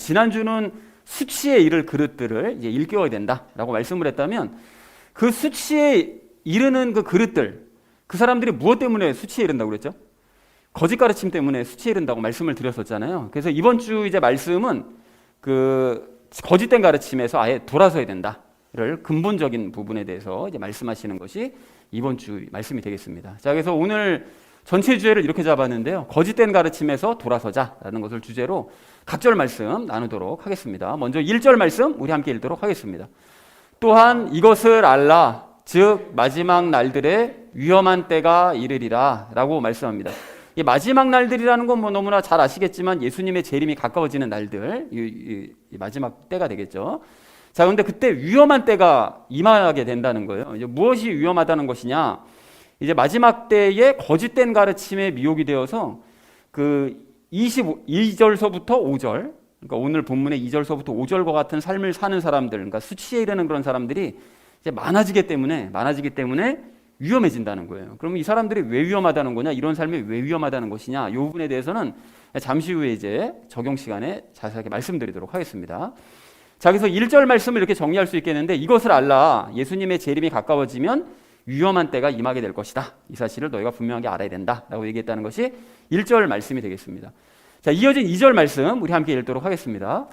지난주는 수치에 이를 그릇들을 이제 일깨워야 된다라고 말씀을 했다면, 그 수치에 이르는 그 그릇들, 그 사람들이 무엇 때문에 수치에 이른다고 그랬죠? 거짓 가르침 때문에 수치에 이른다고 말씀을 드렸었잖아요. 그래서 이번 주 이제 말씀은 그 거짓된 가르침에서 아예 돌아서야 된다를 근본적인 부분에 대해서 이제 말씀하시는 것이 이번 주 말씀이 되겠습니다. 자, 그래서 오늘 전체 주제를 이렇게 잡았는데요. 거짓된 가르침에서 돌아서자라는 것을 주제로 각절 말씀 나누도록 하겠습니다. 먼저 1절 말씀 우리 함께 읽도록 하겠습니다. 또한 이것을 알라, 즉 마지막 날들에 위험한 때가 이르리라 라고 말씀합니다. 이 마지막 날들이라는 건 뭐 너무나 잘 아시겠지만 예수님의 재림이 가까워지는 날들, 이 마지막 때가 되겠죠. 자, 그런데 그때 위험한 때가 임하게 된다는 거예요. 이제 무엇이 위험하다는 것이냐? 이제 마지막 때에 거짓된 가르침에 미혹이 되어서 그 22절서부터 5절, 그러니까 오늘 본문의 2절서부터 5절과 같은 삶을 사는 사람들, 그러니까 수치에 이르는 그런 사람들이 이제 많아지기 때문에 위험해진다는 거예요. 그럼 이 사람들이 왜 위험하다는 거냐? 이런 삶이 왜 위험하다는 것이냐? 이 부분에 대해서는 잠시 후에 이제 적용 시간에 자세하게 말씀드리도록 하겠습니다. 자, 그래서 1절 말씀을 이렇게 정리할 수 있겠는데, 이것을 알라, 예수님의 재림이 가까워지면 위험한 때가 임하게 될 것이다. 이 사실을 너희가 분명하게 알아야 된다 라고 얘기했다는 것이 1절 말씀이 되겠습니다. 자, 이어진 2절 말씀 우리 함께 읽도록 하겠습니다.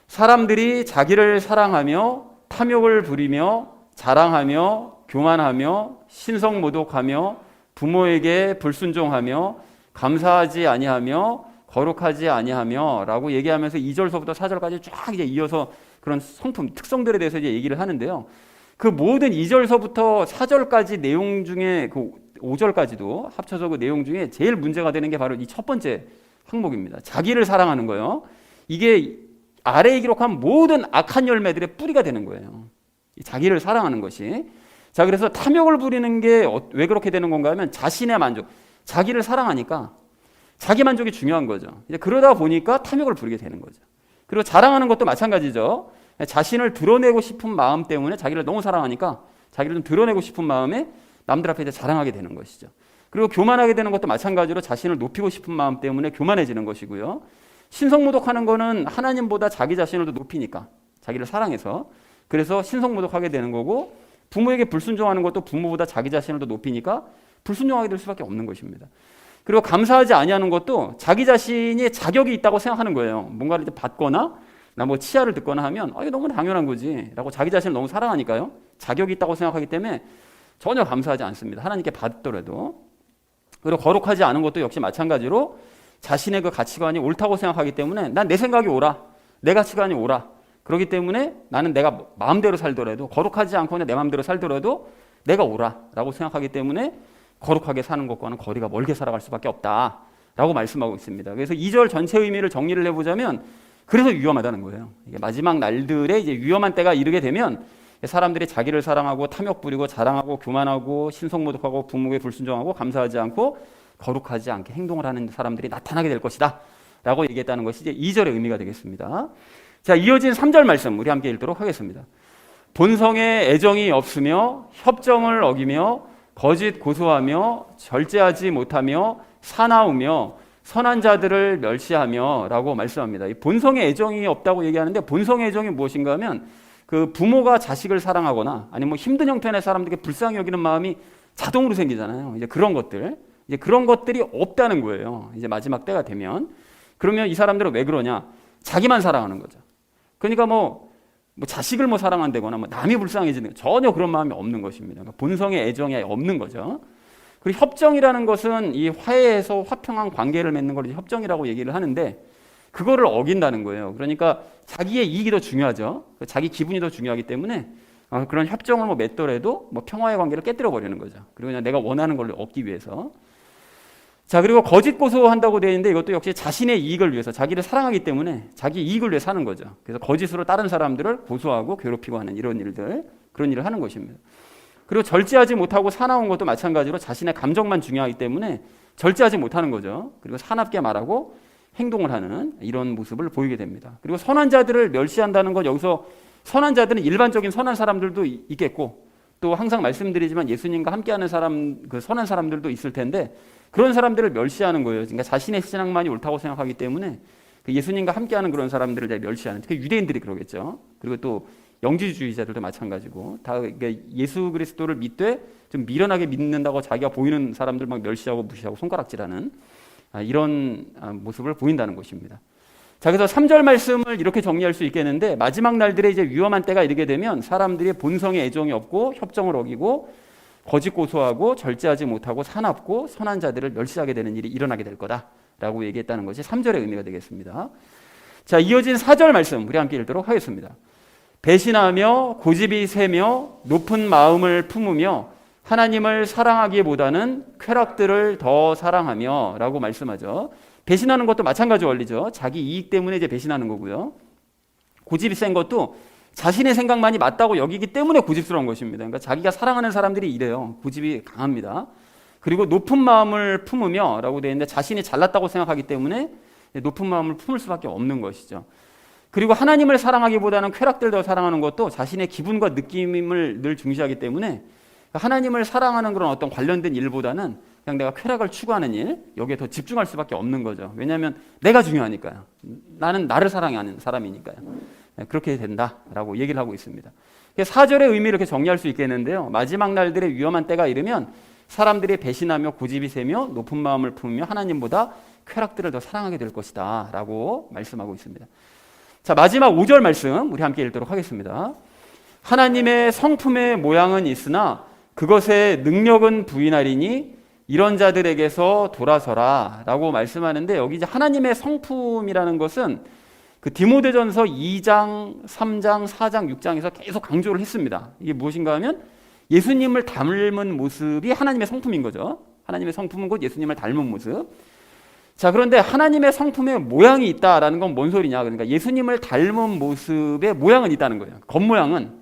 사람들이 자기를 사랑하며 탐욕을 부리며 자랑하며 교만하며 신성모독하며 부모에게 불순종하며 감사하지 아니하며 거룩하지 아니하며 라고 얘기하면서 2절서부터 4절까지 쫙 이제 이어서 그런 성품, 특성들에 대해서 이제 얘기를 하는데요. 그 모든 2절서부터 4절까지 내용 중에 그 5절까지도 합쳐서 그 내용 중에 제일 문제가 되는 게 바로 이 첫 번째 항목입니다. 자기를 사랑하는 거예요. 이게 아래에 기록한 모든 악한 열매들의 뿌리가 되는 거예요. 자기를 사랑하는 것이. 자, 그래서 탐욕을 부리는 게 왜 그렇게 되는 건가 하면 자신의 만족, 자기를 사랑하니까 자기 만족이 중요한 거죠. 이제 그러다 보니까 탐욕을 부리게 되는 거죠. 그리고 자랑하는 것도 마찬가지죠. 자신을 드러내고 싶은 마음 때문에 자기를 너무 사랑하니까 자기를 좀 드러내고 싶은 마음에 남들 앞에 이제 자랑하게 되는 것이죠. 그리고 교만하게 되는 것도 마찬가지로 자신을 높이고 싶은 마음 때문에 교만해지는 것이고요. 신성모독하는 거는 하나님보다 자기 자신을 더 높이니까 자기를 사랑해서, 그래서 신성모독하게 되는 거고, 부모에게 불순종하는 것도 부모보다 자기 자신을 더 높이니까 불순종하게 될 수밖에 없는 것입니다. 그리고 감사하지 아니하는 것도 자기 자신이 자격이 있다고 생각하는 거예요. 뭔가를 이제 받거나 나 뭐 치아를 듣거나 하면 이거 너무 당연한 거지 라고 자기 자신을 너무 사랑하니까요. 자격이 있다고 생각하기 때문에 전혀 감사하지 않습니다. 하나님께 받더라도. 그리고 거룩하지 않은 것도 역시 마찬가지로 자신의 그 가치관이 옳다고 생각하기 때문에 난 내 생각이 옳아, 내 가치관이 옳아, 그렇기 때문에 나는 내가 마음대로 살더라도, 거룩하지 않고 그냥 내 마음대로 살더라도 내가 옳아라고 생각하기 때문에 거룩하게 사는 것과는 거리가 멀게 살아갈 수밖에 없다라고 말씀하고 있습니다. 그래서 2절 전체 의미를 정리를 해보자면 그래서 위험하다는 거예요. 이게 마지막 날들에 이제 위험한 때가 이르게 되면 사람들이 자기를 사랑하고 탐욕 부리고 자랑하고 교만하고 신성모독하고 부모에게 불순종하고 감사하지 않고 거룩하지 않게 행동을 하는 사람들이 나타나게 될 것이다 라고 얘기했다는 것이 이제 2절의 의미가 되겠습니다. 자, 이어진 3절 말씀 우리 함께 읽도록 하겠습니다. 본성에 애정이 없으며 협정을 어기며 거짓 고소하며 절제하지 못하며 사나우며 선한 자들을 멸시하며 라고 말씀합니다. 이 본성에 애정이 없다고 얘기하는데, 본성의 애정이 무엇인가 하면 그 부모가 자식을 사랑하거나 아니면 뭐 힘든 형편의 사람들에게 불쌍히 여기는 마음이 자동으로 생기잖아요. 이제 그런 것들이 없다는 거예요. 이제 마지막 때가 되면. 그러면 이 사람들은 왜 그러냐? 자기만 사랑하는 거죠. 그러니까 뭐 자식을 뭐 사랑한다거나 뭐 남이 불쌍해지는, 전혀 그런 마음이 없는 것입니다. 그러니까 본성의 애정이 없는 거죠. 그리고 협정이라는 것은 이 화해해서 화평한 관계를 맺는 걸 협정이라고 얘기를 하는데, 그거를 어긴다는 거예요. 그러니까 자기의 이익이 더 중요하죠. 자기 기분이 더 중요하기 때문에 그런 협정을 뭐 맺더라도 뭐 평화의 관계를 깨뜨려 버리는 거죠. 그리고 그냥 내가 원하는 걸 얻기 위해서. 자, 그리고 거짓 고소한다고 되어 있는데 이것도 역시 자신의 이익을 위해서, 자기를 사랑하기 때문에 자기 이익을 위해 사는 거죠. 그래서 거짓으로 다른 사람들을 고소하고 괴롭히고 하는 이런 일들, 그런 일을 하는 것입니다. 그리고 절제하지 못하고 사나운 것도 마찬가지로 자신의 감정만 중요하기 때문에 절제하지 못하는 거죠. 그리고 사납게 말하고 행동을 하는 이런 모습을 보이게 됩니다. 그리고 선한 자들을 멸시한다는 것, 여기서 선한 자들은 일반적인 선한 사람들도 있겠고, 또 항상 말씀드리지만 예수님과 함께하는 사람, 그 선한 사람들도 있을 텐데 그런 사람들을 멸시하는 거예요. 그러니까 자신의 신앙만이 옳다고 생각하기 때문에 그 예수님과 함께하는 그런 사람들을 이제 멸시하는, 특히 유대인들이 그러겠죠. 그리고 또 영지주의자들도 마찬가지고 다 예수 그리스도를 믿되 좀 미련하게 믿는다고 자기가 보이는 사람들 막 멸시하고 무시하고 손가락질하는 이런 모습을 보인다는 것입니다. 자, 그래서 3절 말씀을 이렇게 정리할 수 있겠는데, 마지막 날들에 이제 위험한 때가 이르게 되면 사람들이 본성의 애정이 없고 협정을 어기고 거짓 고소하고 절제하지 못하고 사납고 선한 자들을 멸시하게 되는 일이 일어나게 될 거다라고 얘기했다는 것이 3절의 의미가 되겠습니다. 자, 이어진 4절 말씀 우리 함께 읽도록 하겠습니다. 배신하며 고집이 세며 높은 마음을 품으며 하나님을 사랑하기보다는 쾌락들을 더 사랑하며 라고 말씀하죠. 배신하는 것도 마찬가지 원리죠. 자기 이익 때문에 이제 배신하는 거고요. 고집이 센 것도 자신의 생각만이 맞다고 여기기 때문에 고집스러운 것입니다. 그러니까 자기가 사랑하는 사람들이 이래요. 고집이 강합니다. 그리고 높은 마음을 품으며 라고 되어 있는데, 자신이 잘났다고 생각하기 때문에 높은 마음을 품을 수밖에 없는 것이죠. 그리고 하나님을 사랑하기보다는 쾌락들 더 사랑하는 것도 자신의 기분과 느낌을 늘 중시하기 때문에 하나님을 사랑하는 그런 어떤 관련된 일보다는 그냥 내가 쾌락을 추구하는 일, 여기에 더 집중할 수밖에 없는 거죠. 왜냐하면 내가 중요하니까요. 나는 나를 사랑하는 사람이니까요. 그렇게 된다라고 얘기를 하고 있습니다. 4절의 의미를 이렇게 정리할 수 있겠는데요. 마지막 날들의 위험한 때가 이르면 사람들이 배신하며 고집이 세며 높은 마음을 품으며 하나님보다 쾌락들을 더 사랑하게 될 것이다 라고 말씀하고 있습니다. 자, 마지막 5절 말씀 우리 함께 읽도록 하겠습니다. 하나님의 성품의 모양은 있으나 그것의 능력은 부인하리니 이런 자들에게서 돌아서라 라고 말씀하는데, 여기 이제 하나님의 성품이라는 것은 그 디모데전서 2장, 3장, 4장, 6장에서 계속 강조를 했습니다. 이게 무엇인가 하면 예수님을 닮은 모습이 하나님의 성품인 거죠. 하나님의 성품은 곧 예수님을 닮은 모습. 자, 그런데 하나님의 성품의 모양이 있다라는 건 뭔 소리냐? 그러니까 예수님을 닮은 모습의 모양은 있다는 거예요. 겉모양은.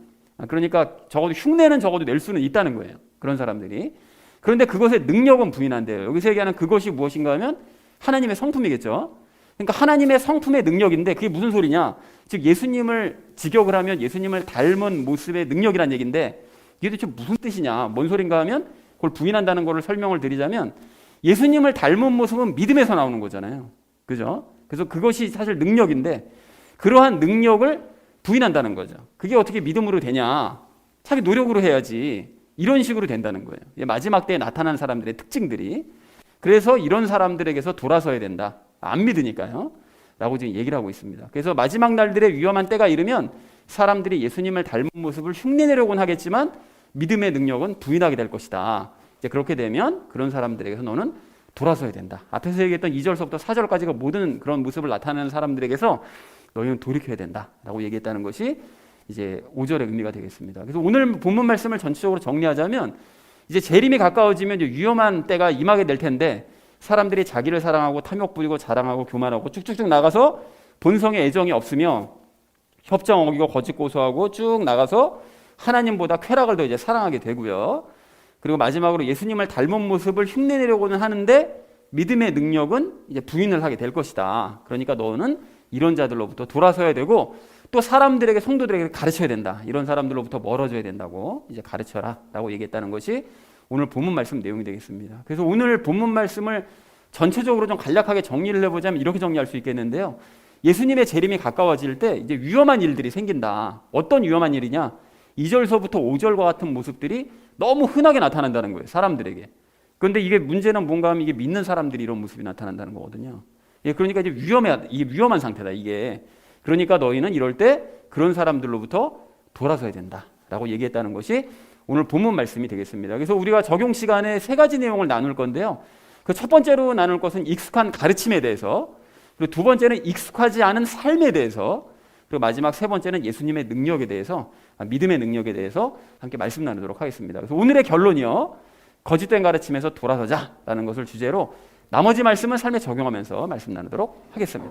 그러니까 적어도 흉내는 적어도 낼 수는 있다는 거예요. 그런 사람들이. 그런데 그것의 능력은 부인한대요. 여기서 얘기하는 그것이 무엇인가 하면 하나님의 성품이겠죠. 그러니까 하나님의 성품의 능력인데 그게 무슨 소리냐? 즉 예수님을 직역을 하면 예수님을 닮은 모습의 능력이란 얘기인데, 이게 도대체 무슨 뜻이냐? 뭔 소린가 하면 그걸 부인한다는 것을 설명을 드리자면, 예수님을 닮은 모습은 믿음에서 나오는 거잖아요. 그죠? 그래서 그것이 사실 능력인데 그러한 능력을 부인한다는 거죠. 그게 어떻게 믿음으로 되냐? 자기 노력으로 해야지. 이런 식으로 된다는 거예요. 마지막 때에 나타난 사람들의 특징들이. 그래서 이런 사람들에게서 돌아서야 된다. 안 믿으니까요. 라고 지금 얘기를 하고 있습니다. 그래서 마지막 날들의 위험한 때가 이르면 사람들이 예수님을 닮은 모습을 흉내내려고는 하겠지만 믿음의 능력은 부인하게 될 것이다. 이제 그렇게 되면 그런 사람들에게서 너는 돌아서야 된다. 앞에서 얘기했던 2절서부터 4절까지가 모든 그런 모습을 나타내는 사람들에게서 너희는 돌이켜야 된다. 라고 얘기했다는 것이 이제 5절의 의미가 되겠습니다. 그래서 오늘 본문 말씀을 전체적으로 정리하자면, 이제 재림이 가까워지면 이제 위험한 때가 임하게 될 텐데, 사람들이 자기를 사랑하고 탐욕 부리고 자랑하고 교만하고 쭉쭉쭉 나가서 본성의 애정이 없으며 협정 어기고 거짓 고소하고 쭉 나가서 하나님보다 쾌락을 더 이제 사랑하게 되고요. 그리고 마지막으로 예수님을 닮은 모습을 흉내내려고는 하는데 믿음의 능력은 이제 부인을 하게 될 것이다. 그러니까 너는 이런 자들로부터 돌아서야 되고, 또 사람들에게, 성도들에게 가르쳐야 된다. 이런 사람들로부터 멀어져야 된다고 이제 가르쳐라 라고 얘기했다는 것이 오늘 본문 말씀 내용이 되겠습니다. 그래서 오늘 본문 말씀을 전체적으로 좀 간략하게 정리를 해보자면 이렇게 정리할 수 있겠는데요. 예수님의 재림이 가까워질 때 이제 위험한 일들이 생긴다. 어떤 위험한 일이냐? 2절서부터 5절과 같은 모습들이 너무 흔하게 나타난다는 거예요. 사람들에게. 그런데 이게 문제는 뭔가 하면 이게 믿는 사람들이 이런 모습이 나타난다는 거거든요. 그러니까 이제 이게 위험한 상태다, 이게. 그러니까 너희는 이럴 때 그런 사람들로부터 돌아서야 된다라고 얘기했다는 것이 오늘 본문 말씀이 되겠습니다. 그래서 우리가 적용 시간에 3가지 내용을 나눌 건데요. 그 첫 번째로 나눌 것은 익숙한 가르침에 대해서, 그리고 두 번째는 익숙하지 않은 삶에 대해서, 그리고 마지막 3번째는 예수님의 능력에 대해서, 믿음의 능력에 대해서 함께 말씀 나누도록 하겠습니다. 그래서 오늘의 결론이요, 거짓된 가르침에서 돌아서자라는 것을 주제로 나머지 말씀은 삶에 적용하면서 말씀 나누도록 하겠습니다.